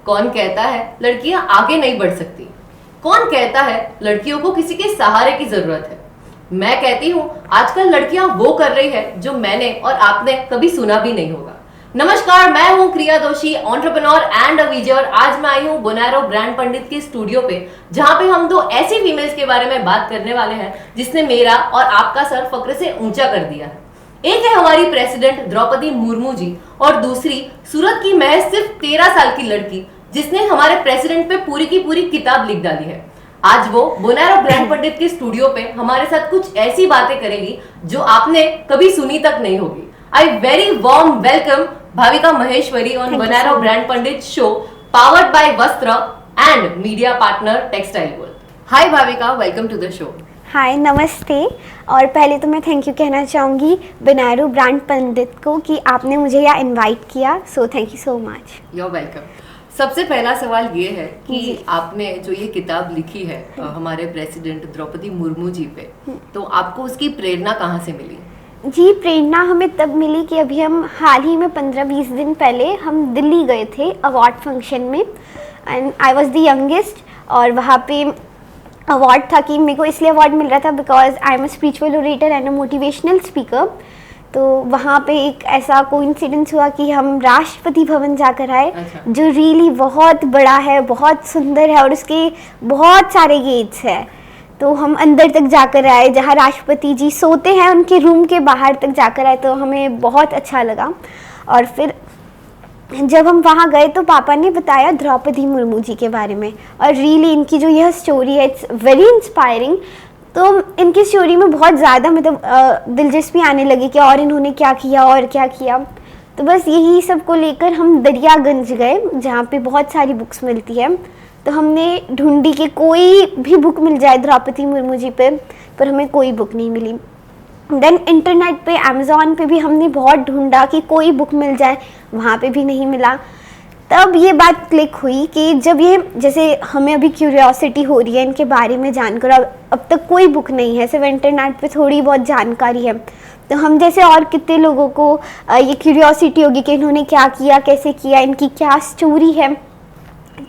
कौन कहता है लड़कियां आगे नहीं बढ़ सकती? कौन कहता है लड़कियों को किसी के सहारे की जरूरत है? मैं कहती हूँ आजकल लड़कियां वो कर रही है जो मैंने और आपने कभी सुना भी नहीं होगा। नमस्कार, मैं हूँ क्रिया दोषी, एंटरप्रेन्योर एंड अ विजय, और आज मैं आई हूँ बोनारो ब्रांड पंडित के स्टूडियो पे, जहाँ पे हम दो ऐसी फीमेल्स के बारे में बात करने वाले हैं जिसने मेरा और आपका सर फक्र से ऊंचा कर दिया है। एक है हमारी प्रेसिडेंट द्रौपदी मुर्मू जी, और दूसरी सूरत की महज सिर्फ 13 साल की लड़की जिसने हमारे प्रेसिडेंट पे पूरी की पूरी किताब लिख डाली है। आज वो बोनारो ब्रांड पंडित के स्टूडियो पे हमारे साथ कुछ ऐसी बातें करेगी जो आपने कभी सुनी तक नहीं होगी। I very warm welcome Bhavika Maheshwari on Bonaro brand Pandit show, powered by Vastra and media partner textile world. Hi Bhavika, welcome to the show. Hi, नमस्ते। और पहले तो मैं थैंक यू कहना चाहूँगी बोनारो ब्रांड पंडित को कि आपने मुझे यहाँ इनवाइट किया, so thank you so much. You are welcome. सबसे पहला सवाल ये है कि आपने जो ये किताब लिखी है हमारे प्रेसिडेंट द्रौपदी मुर्मू जी पे, तो आपको उसकी प्रेरणा कहाँ से मिली? जी, प्रेरणा हमें तब मिली कि अभी हम हाल ही में 15-20 दिन पहले हम दिल्ली गए थे अवार्ड फंक्शन में, and I was the youngest. और वहाँ पे अवार्ड था कि मेरे को इसलिए अवार्ड मिल रहा था because I am a spiritual orator and a motivational speaker. तो वहाँ पे एक ऐसा कोइंसिडेंस हुआ कि हम राष्ट्रपति भवन जाकर आए। अच्छा। जो रियली बहुत बड़ा है, बहुत सुंदर है और उसके बहुत सारे गेट्स हैं। तो हम अंदर तक जाकर आए, जहाँ राष्ट्रपति जी सोते हैं उनके रूम के बाहर तक जाकर आए, तो हमें बहुत अच्छा लगा। और फिर जब हम वहाँ गए तो पापा ने बताया द्रौपदी मुर्मू जी के बारे में, और रियली इनकी जो यह स्टोरी है इट्स वेरी इंस्पायरिंग। तो इनकी स्टोरी में बहुत ज़्यादा दिलचस्पी आने लगी कि और इन्होंने क्या किया और क्या किया। तो बस यही सब को लेकर हम दरियागंज गए, जहाँ पे बहुत सारी बुक्स मिलती है। तो हमने ढूंढी कि कोई भी बुक मिल जाए द्रौपदी मुर्मू जी पे, पर हमें कोई बुक नहीं मिली। देन इंटरनेट पे, अमेज़ॉन पे भी हमने बहुत ढूंढा कि कोई बुक मिल जाए, वहाँ पे भी नहीं मिला। तब ये बात क्लिक हुई कि जब ये, जैसे हमें अभी क्यूरियोसिटी हो रही है इनके बारे में जानकर, अब तक कोई बुक नहीं है, सिर्फ इंटरनेट पे थोड़ी बहुत जानकारी है। तो हम जैसे और कितने लोगों को ये क्यूरियोसिटी होगी कि इन्होंने क्या किया, कैसे किया, इनकी क्या स्टोरी है।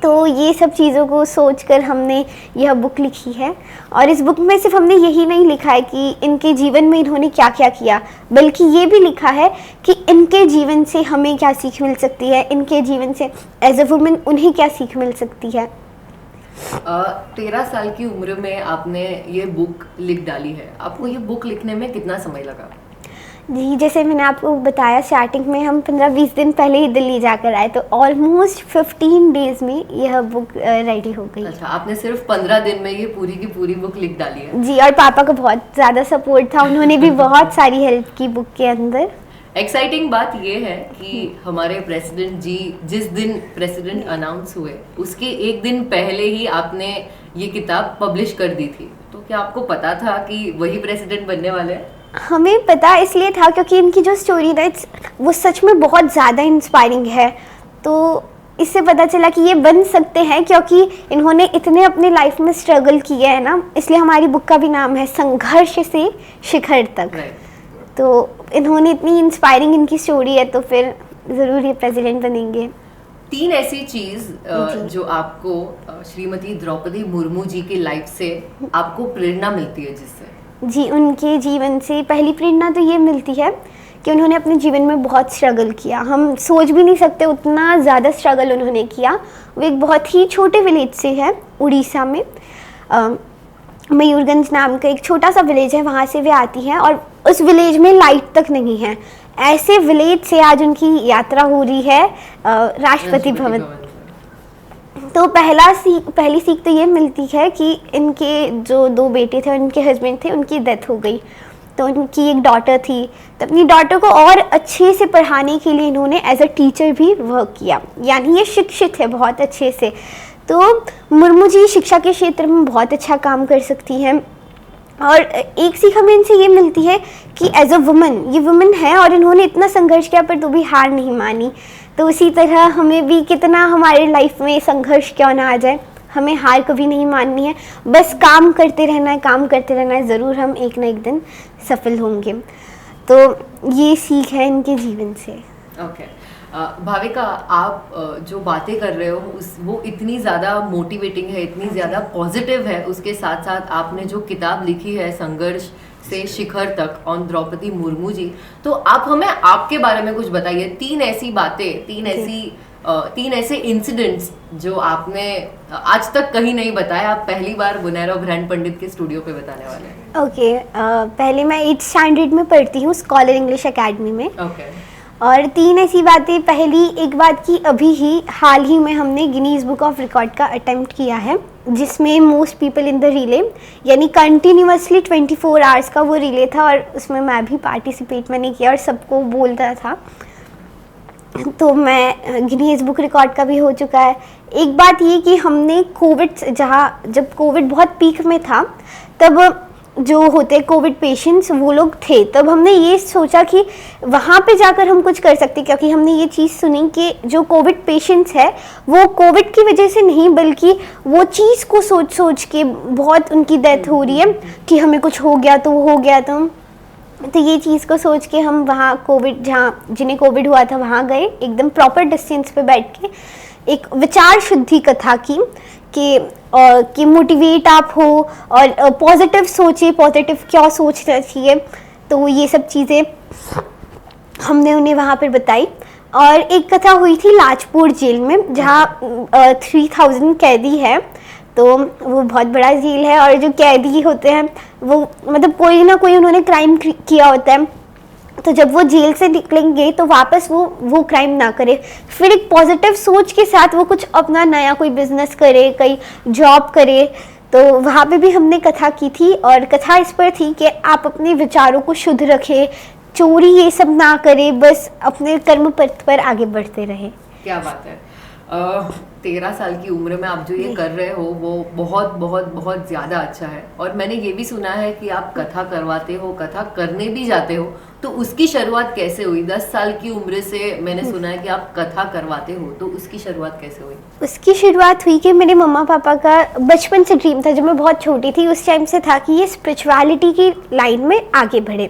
तो ये सब चीज़ों को सोचकर हमने यह बुक लिखी है। और इस बुक में सिर्फ हमने यही नहीं लिखा है कि इनके जीवन में इन्होंने क्या क्या किया, बल्कि ये भी लिखा है कि इनके जीवन से हमें क्या सीख मिल सकती है, इनके जीवन से एज अ वुमेन उन्हें क्या सीख मिल सकती है। 13 साल की उम्र में आपने ये बुक लिख डाली है। आपको ये बुक लिखने में कितना समय लगा? जी, जैसे मैंने आपको बताया स्टार्टिंग में, हम 15-20 दिन पहले ही दिल्ली जाकर आए, तो ऑलमोस्ट 15 डेज में यह बुक रेडी हो गई। अच्छा, आपने सिर्फ 15 दिन में ये पूरी की पूरी बुक लिख डाली है? जी, और पापा का बहुत ज़्यादा सपोर्ट था, उन्होंने भी बहुत सारी हेल्प की बुक के अंदर। एक्साइटिंग बात ये है कि हमारे प्रेसिडेंट जी जिस दिन प्रेसिडेंट अनाउंस हुए उसके एक दिन पहले ही आपने ये किताब पब्लिश कर दी थी। तो क्या आपको पता था कि वही प्रेसिडेंट बनने वाले हैं? हमें पता इसलिए था क्योंकि इनकी जो स्टोरी है वो सच में बहुत ज़्यादा इंस्पायरिंग है। तो इससे पता चला कि ये बन सकते हैं, क्योंकि इन्होंने इतने अपने लाइफ में स्ट्रगल किए हैं ना, इसलिए हमारी बुक का भी नाम है संघर्ष से शिखर तक। तो इन्होंने इतनी इंस्पायरिंग इनकी स्टोरी है, तो फिर ज़रूर ये प्रेसिडेंट बनेंगे। 3 ऐसी चीज़ जो आपको श्रीमती द्रौपदी मुर्मू जी की लाइफ से आपको प्रेरणा मिलती है, जिससे जी, उनके जीवन से पहली प्रेरणा तो ये मिलती है कि उन्होंने अपने जीवन में बहुत स्ट्रगल किया। हम सोच भी नहीं सकते उतना ज़्यादा स्ट्रगल उन्होंने किया। वो एक बहुत ही छोटे विलेज से है, उड़ीसा में मयूरगंज नाम का एक छोटा सा विलेज है, वहाँ से वे आती हैं। और उस विलेज में लाइट तक नहीं है। ऐसे विलेज से आज उनकी यात्रा हो रही है राष्ट्रपति भवन। तो पहली सीख तो ये मिलती है कि इनके जो 2 बेटे थे और इनके हस्बैंड थे, उनकी डेथ हो गई। तो उनकी एक डॉटर थी, तो अपनी डॉटर को और अच्छे से पढ़ाने के लिए इन्होंने एज अ टीचर भी वर्क किया, यानी ये शिक्षित है बहुत अच्छे से। तो मुर्मू जी शिक्षा के क्षेत्र में बहुत अच्छा काम कर सकती हैं। और एक सीख हमें इनसे ये मिलती है कि एज अ वुमन, ये वुमन है और इन्होंने इतना संघर्ष किया पर तो भी हार नहीं मानी। तो उसी तरह हमें भी कितना हमारे लाइफ में संघर्ष क्यों ना आ जाए, हमें हार कभी नहीं माननी है, बस काम करते रहना है, काम करते रहना है, ज़रूर हम एक ना एक दिन सफल होंगे। तो ये सीख है इनके जीवन से। ओके। भाविका, आप जो बातें कर रहे हो वो इतनी ज़्यादा मोटिवेटिंग है, इतनी ज़्यादा पॉजिटिव है। उसके साथ साथ आपने जो किताब लिखी है संघर्ष से शिखर तक ऑन द्रौपदी मुर्मू जी, तो आप हमें आपके बारे में कुछ बताइए। तीन ऐसे इंसिडेंट्स जो आपने आज तक कहीं नहीं बताया, आप पहली बार बुनैरा ब्रांड पंडित के स्टूडियो पे बताने वाले हैं। ओके, पहले मैं 8th स्टैंडर्ड में पढ़ती हूँ स्कॉलर इंग्लिश एकेडमी में। ओके। और 3 ऐसी बातें। पहली एक बात की, अभी ही हाल ही में हमने गिनीज बुक ऑफ रिकॉर्ड का अटेम्प्ट किया है, जिसमें most people in the relay, यानी कंटिन्यूसली 24 आवर्स का वो रिले था, और उसमें मैं भी पार्टिसिपेट मैंने किया और सबको बोलता था। तो मैं गिनीज बुक रिकॉर्ड का भी हो चुका है। एक बात ये कि हमने कोविड, जब कोविड बहुत पीक में था, तब जो होते कोविड पेशेंट्स वो लोग थे, तब हमने ये सोचा कि वहाँ पे जाकर हम कुछ कर सकते, क्योंकि हमने ये चीज़ सुनी कि जो कोविड पेशेंट्स है वो कोविड की वजह से नहीं, बल्कि वो चीज़ को सोच सोच के बहुत उनकी डेथ हो रही है कि हमें कुछ हो गया तो हो गया। तो ये चीज़ को सोच के हम वहाँ कोविड, जहाँ जिन्हें कोविड हुआ था वहाँ गए, एकदम प्रॉपर डिस्टेंस पे बैठ के एक विचार शुद्धि कथा की कि मोटिवेट आप हो और पॉजिटिव सोचिए, पॉजिटिव क्या सोचना चाहिए। तो ये सब चीज़ें हमने उन्हें वहाँ पर बताई। और एक कथा हुई थी लाजपुर जेल में, जहाँ 3000 कैदी है। तो वो बहुत बड़ा जेल है, और जो कैदी होते हैं वो मतलब कोई ना कोई उन्होंने क्राइम किया होता है, तो जब वो जेल से निकलेंगे तो वापस वो क्राइम ना करे, फिर एक पॉजिटिव सोच के साथ वो कुछ अपना नया कोई बिजनेस करे, कोई जॉब करे। तो वहाँ पे भी हमने कथा की थी, और कथा इस पर थी कि आप अपने विचारों को शुद्ध रखें, चोरी ये सब ना करें, बस अपने कर्म पथ पर आगे बढ़ते रहे। क्या बात है। 13 साल की उम्र में आप जो ये कर रहे हो वो बहुत बहुत बहुत ज़्यादा अच्छा है। और मैंने ये भी सुना है कि आप कथा करवाते हो, कथा करने भी जाते हो, तो उसकी शुरुआत कैसे हुई? 10 साल की उम्र से मैंने सुना है कि आप कथा करवाते हो, तो उसकी शुरुआत कैसे हुई? उसकी शुरुआत हुई कि मेरे मम्मा पापा का बचपन से ड्रीम था, जब मैं बहुत छोटी थी उस टाइम से था कि ये स्पिरिचुअलिटी की लाइन में आगे बढ़े।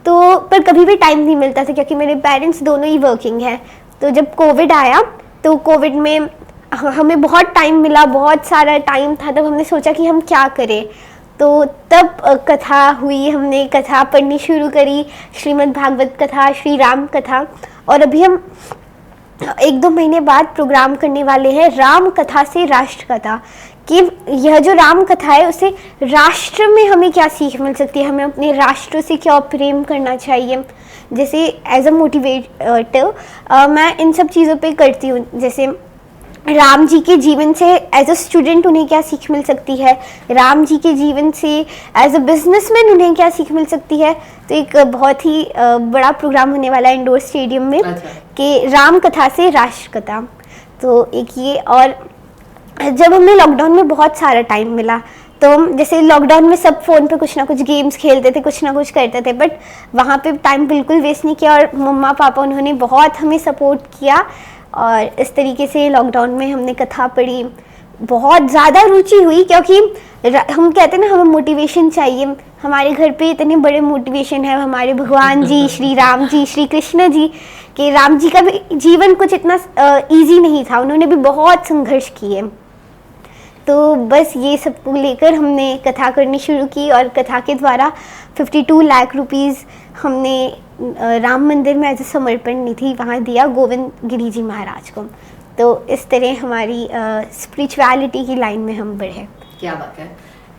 तो पर कभी भी टाइम नहीं मिलता था, क्योंकि मेरे पेरेंट्स दोनों ही वर्किंग हैं। तो जब कोविड आया, तो कोविड में हमें बहुत टाइम मिला, बहुत सारा टाइम था, तब हमने सोचा कि हम क्या करें। तो तब कथा हुई, हमने कथा पढ़नी शुरू करी, श्रीमद् भागवत कथा, श्री राम कथा। और अभी हम 1-2 महीने बाद प्रोग्राम करने वाले हैं राम कथा से राष्ट्र कथा, कि यह जो राम कथा है उसे राष्ट्र में हमें क्या सीख मिल सकती है, हमें अपने राष्ट्र से क्या प्रेम करना चाहिए। जैसे एज अ मोटिवेटर मैं इन सब चीज़ों पे करती हूँ, जैसे राम जी के जीवन से एज अ स्टूडेंट उन्हें क्या सीख मिल सकती है, राम जी के जीवन से एज अ बिजनेसमैन उन्हें क्या सीख मिल सकती है। तो एक बहुत ही बड़ा प्रोग्राम होने वाला है इंडोर स्टेडियम में, कि राम कथा से राष्ट्र कथा। तो एक ये, और जब हमें लॉकडाउन में बहुत सारा टाइम मिला, तो जैसे लॉकडाउन में सब फ़ोन पे कुछ ना कुछ गेम्स खेलते थे, कुछ ना कुछ करते थे, बट वहाँ पे टाइम बिल्कुल वेस्ट नहीं किया। और मम्मा पापा उन्होंने बहुत हमें सपोर्ट किया, और इस तरीके से लॉकडाउन में हमने कथा पढ़ी। बहुत ज़्यादा रुचि हुई, क्योंकि हम कहते हैं ना हमें मोटिवेशन चाहिए। हमारे घर पे इतने बड़े मोटिवेशन है, हमारे भगवान जी, श्री राम जी, श्री कृष्ण जी, कि राम जी का भी जीवन कुछ इतना ईजी नहीं था, उन्होंने भी बहुत संघर्ष किए। तो बस ये सब को लेकर हमने कथा करनी शुरू की, और कथा के द्वारा 52 लाख रुपीज़ हमने राम मंदिर में एज ए समर्पण निधि वहाँ दिया गोविंद गिरी जी महाराज को। तो इस तरह हमारी स्पिरिचुअलिटी की लाइन में हम बढ़े। क्या बात है।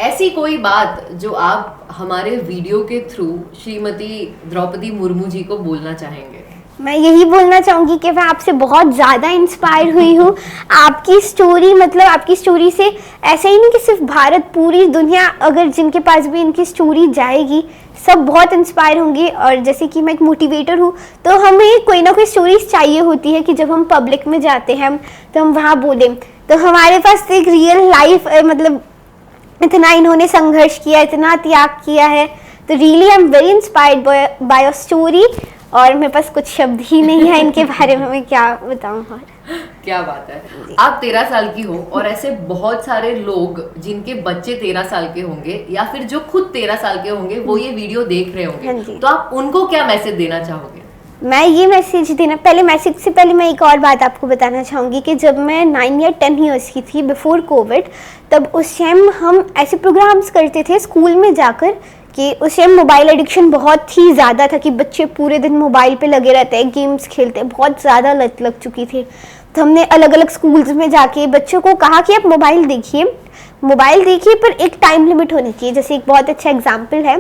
ऐसी कोई बात जो आप हमारे वीडियो के थ्रू श्रीमती द्रौपदी मुर्मू जी को बोलना चाहेंगे? मैं यही बोलना चाहूँगी कि मैं आपसे बहुत ज़्यादा इंस्पायर हुई हूँ। आपकी स्टोरी, मतलब आपकी स्टोरी से ऐसा ही नहीं कि सिर्फ भारत, पूरी दुनिया अगर जिनके पास भी इनकी स्टोरी जाएगी, सब बहुत इंस्पायर होंगे। और जैसे कि मैं एक मोटिवेटर हूँ, तो हमें कोई ना कोई स्टोरीज चाहिए होती है कि जब हम पब्लिक में जाते हैं तो हम वहाँ बोलें। तो हमारे पास एक रियल लाइफ, मतलब इतना इन्होंने संघर्ष किया, इतना त्याग किया है, तो really I am very inspired by your story. और मेरे पास कुछ शब्द ही नहीं है इनके बारे में, मैं क्या बताऊं। और क्या बात है। आप 13 साल की हो, और ऐसे बहुत सारे लोग जिनके बच्चे 13 साल के होंगे, या फिर जो खुद 13 साल के होंगे, वो ये वीडियो देख रहे होंगे, तो आप उनको क्या मैसेज देना चाहोगे? मैं ये मैसेज देना, पहले मैसेज से पहले मैं एक और बात आपको बताना चाहूँगी कि जब मैं 9 या 10 ईयर्स की थी बिफोर कोविड, तब उस टाइम हम ऐसे प्रोग्राम्स करते थे स्कूल में जाकर कि उस टाइम मोबाइल एडिक्शन बहुत ही ज़्यादा था कि बच्चे पूरे दिन मोबाइल पे लगे रहते हैं, गेम्स खेलते हैं, बहुत ज़्यादा लत लग चुकी थी। तो हमने अलग अलग स्कूल्स में जाके बच्चों को कहा कि आप मोबाइल देखिए पर एक टाइम लिमिट होनी चाहिए। जैसे एक बहुत अच्छा एग्जाम्पल है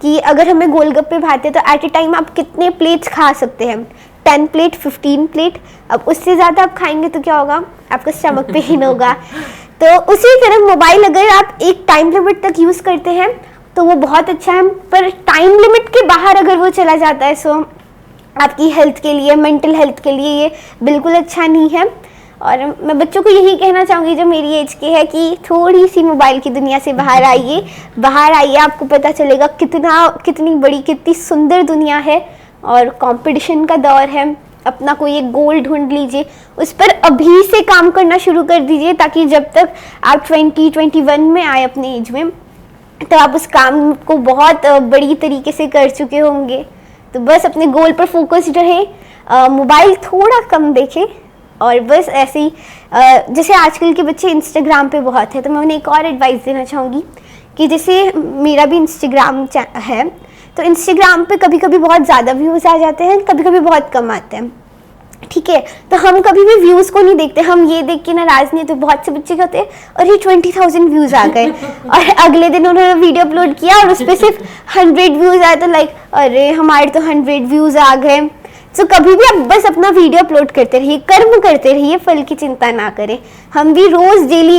कि अगर हमें गोलगप्पे भाते तो एट ए टाइम आप कितने प्लेट्स खा सकते हैं, 10 प्लेट, 15 प्लेट। अब उससे ज़्यादा आप खाएंगे तो क्या होगा, आपका स्टमक पेन होगा। तो उसी तरह मोबाइल अगर आप एक टाइम लिमिट तक यूज़ करते हैं तो वो बहुत अच्छा है, पर टाइम लिमिट के बाहर अगर वो चला जाता है सो आपकी हेल्थ के लिए, मेंटल हेल्थ के लिए ये बिल्कुल अच्छा नहीं है। और मैं बच्चों को यही कहना चाहूँगी जो मेरी एज के है कि थोड़ी सी मोबाइल की दुनिया से बाहर आइए, आपको पता चलेगा कितनी बड़ी, कितनी सुंदर दुनिया है और कंपटीशन का दौर है। अपना कोई एक गोल ढूंढ लीजिए, उस पर अभी से काम करना शुरू कर दीजिए ताकि जब तक आप 20-21 में आए अपनी एज में तो आप उस काम को बहुत बड़ी तरीके से कर चुके होंगे। तो बस अपने गोल पर फोकस्ड रहे, मोबाइल थोड़ा कम देखें और बस ऐसे ही जैसे आजकल के बच्चे इंस्टाग्राम पे बहुत है, तो मैं उन्हें एक और एडवाइस देना चाहूँगी कि जैसे मेरा भी इंस्टाग्राम है, तो इंस्टाग्राम पे कभी कभी बहुत ज़्यादा व्यूज़ आ जाते हैं, कभी कभी बहुत कम आते हैं, ठीक है। तो हम कभी भी व्यूज़ को नहीं देखते, हम ये देख के नाराज़ नहीं। तो बहुत से बच्चे कहते हैं और ये 20,000 व्यूज़ आ गए और अगले दिन उन्होंने वीडियो अपलोड किया और उस पर सिर्फ 100 व्यूज़ आए, तो लाइक अरे हमारे तो 100 व्यूज़ आ गए। तो कभी भी आप बस अपना वीडियो अपलोड करते रहिए, कर्म करते रहिए, फल की चिंता ना करें। हम भी रोज़ डेली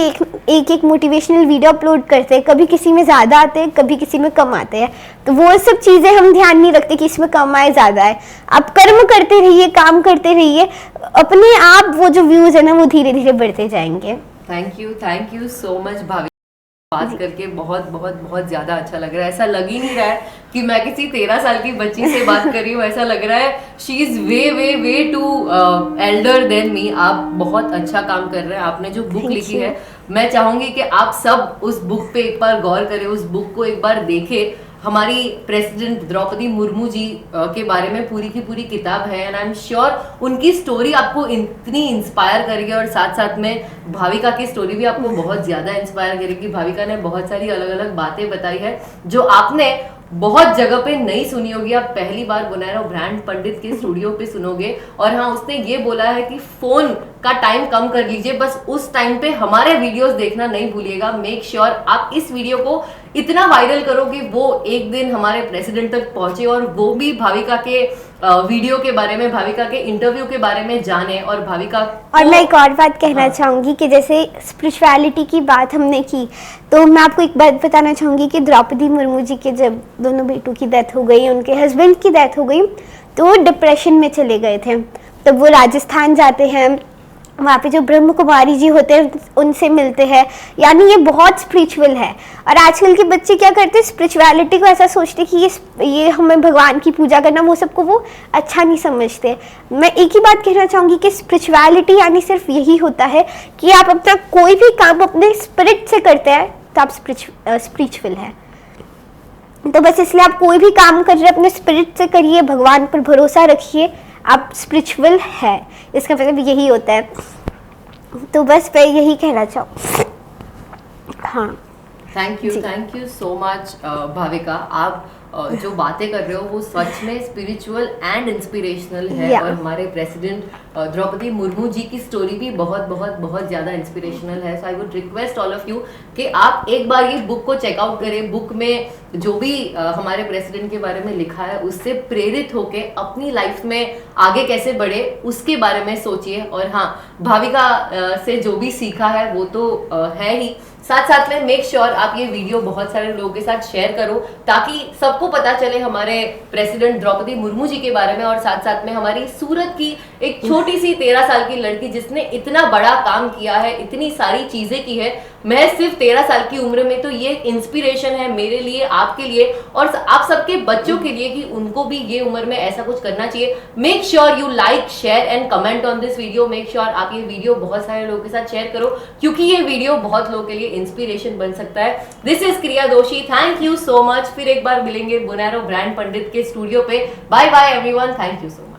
एक मोटिवेशनल वीडियो अपलोड करते हैं, कभी किसी में ज़्यादा आते हैं, कभी किसी में कम आते हैं। तो वो सब चीज़ें हम ध्यान नहीं रखते कि इसमें कम आए ज़्यादा है। आप कर्म करते रहिए, काम करते रहिए, अपने आप वो जो व्यूज़ है ना वो धीरे धीरे बढ़ते जाएंगे। थैंक यू सो मच भाभी। बात करके बहुत बहुत बहुत ज्यादा अच्छा लग रहा है। ऐसा लग ही नहीं रहा है कि मैं किसी 13 साल की बच्ची से बात कर रही हूँ, ऐसा लग रहा है she is way too elder than me. आप बहुत अच्छा काम कर रहे हैं। आपने जो बुक लिखी है, मैं चाहूंगी कि आप सब उस बुक पे एक बार गौर करें, उस बुक को एक बार देखें। हमारी प्रेसिडेंट द्रौपदी मुर्मू जी के बारे में पूरी की पूरी किताब है एंड आई एम श्योर उनकी स्टोरी आपको इतनी इंस्पायर करेगी और साथ साथ में भाविका की स्टोरी भी आपको बहुत ज्यादा इंस्पायर करेगी। भाविका ने बहुत सारी अलग अलग बातें बताई है जो आपने बहुत जगह पे नहीं सुनी होगी। आप पहली बार बोनारो ब्रांड पंडित के स्टूडियो पे सुनोगे। और हाँ, उसने ये बोला है कि फोन का टाइम कम कर लीजिए, बस उस टाइम पे हमारे वीडियोस देखना नहीं भूलिएगा। मेक श्योर आप इस वीडियो को इतना वायरल करो कि वो एक दिन हमारे प्रेसिडेंट तक पहुंचे और वो भी भाविका के वीडियो के बारे में, भाविका के इंटरव्यू के बारे में जाने। और भाविका और मैं एक और बात कहना चाहूँगी कि जैसे स्पिरिचुअलिटी की बात हमने की, तो मैं आपको एक बात बताना चाहूँगी कि द्रौपदी मुर्मू जी के जब दोनों बेटों की डेथ हो गई, उनके हस्बैंड की डेथ हो गई, तो वो डिप्रेशन में चले गए थे। तब वो राजस्थान जाते हैं, वहाँ पे जो ब्रह्म कुमारी जी होते हैं उनसे मिलते हैं, यानी ये बहुत स्पिरिचुअल है। और आजकल के बच्चे क्या करते हैं, स्पिरिचुअलिटी को ऐसा सोचते हैं कि ये हमें भगवान की पूजा करना, वो सबको वो अच्छा नहीं समझते। मैं एक ही बात कहना चाहूँगी कि स्पिरिचुअलिटी यानी सिर्फ यही होता है कि आप अपना कोई भी काम अपने स्पिरिट से करते हैं तो आप स्पिरिचुअल है। तो बस इसलिए आप कोई भी काम कर रहे हैं अपने स्पिरिट से करिए, भगवान पर भरोसा रखिए, आप स्पिरिचुअल है, इसका मतलब यही होता है। तो बस मैं यही कहना चाहूँ। हाँ, thank you so much Bhavika. आप जो बातें कर रहे हो वो सच में स्पिरिचुअल एंड इंस्पिरेशनल है। और हमारे प्रेसिडेंट द्रौपदी मुर्मू जी की स्टोरी भी बहुत बहुत बहुत ज्यादा इंस्पिरेशनल है। So I would request all of you कि आप एक बार ये बुक को चेकआउट करें। बुक में जो भी हमारे प्रेसिडेंट के बारे में लिखा है उससे प्रेरित होके अपनी लाइफ में आगे कैसे बढ़े उसके बारे में सोचिए। और हाँ, भाविका से जो भी सीखा है वो तो है ही, साथ साथ में मेक श्योर आप ये वीडियो बहुत सारे लोगों के साथ शेयर करो ताकि सबको पता चले हमारे प्रेसिडेंट द्रौपदी मुर्मू जी के बारे में। और साथ साथ में हमारी सूरत की एक छोटी सी 13 साल की लड़की जिसने इतना बड़ा काम किया है, इतनी सारी चीजें की है, मैं सिर्फ 13 साल की उम्र में। तो ये इंस्पिरेशन है मेरे लिए, आपके लिए और आप सबके बच्चों के लिए कि उनको भी ये उम्र में ऐसा कुछ करना चाहिए। Make sure you like, share and comment on this video. Make sure आप ये वीडियो बहुत सारे लोगों के साथ शेयर करो क्योंकि ये वीडियो बहुत लोगों के लिए इंस्पिरेशन बन सकता है। दिस इज क्रिया दोषी, थैंक यू सो मच। फिर एक बार मिलेंगे बोनारो ब्रांड पंडित के स्टूडियो पे। Bye bye everyone, thank you so much.